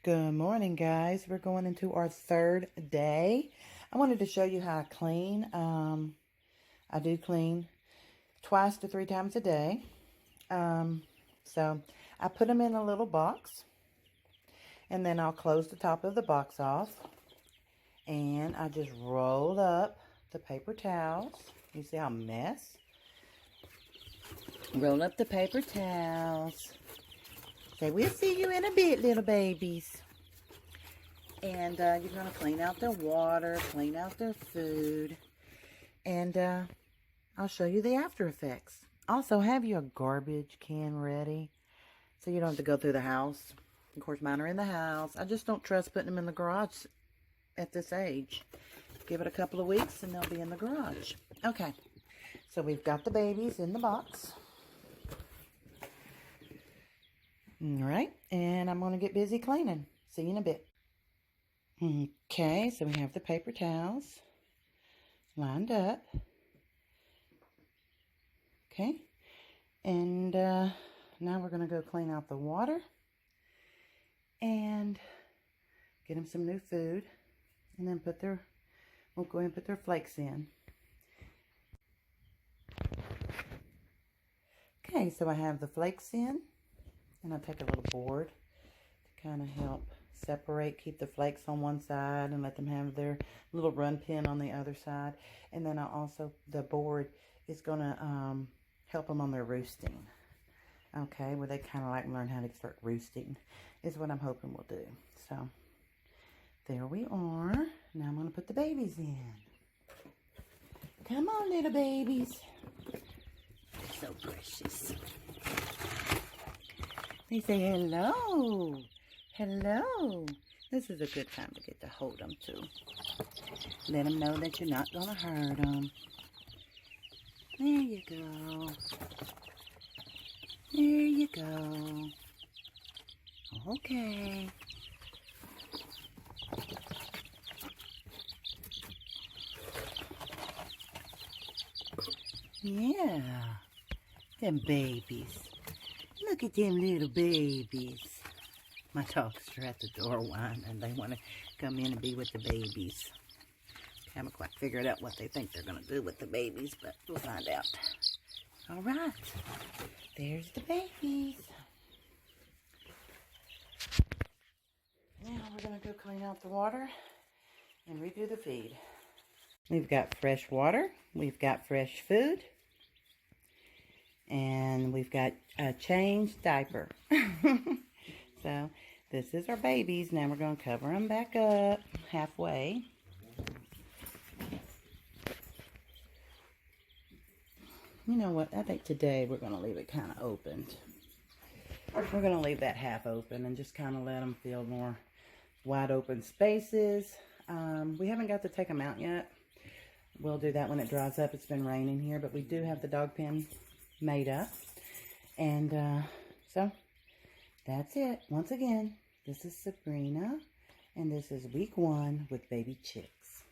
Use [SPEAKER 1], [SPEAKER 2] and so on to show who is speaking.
[SPEAKER 1] Good morning, guys. We're going into our third day. I wanted to show you how I clean. I do clean twice to 3 times a day. So I put them in a little box, and then I'll close the top of the box off, and I just roll up the paper towels. You see how I'm a mess? Roll up the paper towels. Say, we'll see you in a bit, little babies. And you're going to clean out their water, clean out their food. And I'll show you the after effects. Also, have your garbage can ready so you don't have to go through the house. Of course, mine are in the house. I just don't trust putting them in the garage at this age. Give it a couple of weeks and they'll be in the garage. Okay, so we've got the babies in the box. All right, and I'm going to get busy cleaning. See you in a bit. Okay, so we have the paper towels lined up. Okay, and now we're going to go clean out the water and get them some new food, and then we'll go ahead and put their flakes in. Okay, so I have the flakes in, and I'll take a little board to kind of help separate, keep the flakes on one side and let them have their little run pin on the other side. And then the board is going to help them on their roosting. Okay, where they kind of like learn how to start roosting is what I'm hoping we'll do. So there we are. Now I'm going to put the babies in. Come on, little babies. They're so precious. They say hello. Hello. This is a good time to get to hold them too. Let them know that you're not going to hurt them. There you go. There you go. Okay. Yeah. Them babies. Look at them little babies. My dogs are at the door whining. They want to come in and be with the babies. Haven't quite figured out what they think they're going to do with the babies, but we'll find out. All right. There's the babies. Now we're going to go clean out the water and redo the feed. We've got fresh water. We've got fresh food. And we've got a changed diaper. So this is our babies. Now we're going to cover them back up halfway. You know what? I think today we're going to leave it kind of opened. We're going to leave that half open and just kind of let them feel more wide open spaces. We haven't got to take them out yet. We'll do that when it dries up. It's been raining here, but we do have the dog pen made up. And so that's it. Once again, this is Sabrina, and this is week 1 with baby chicks.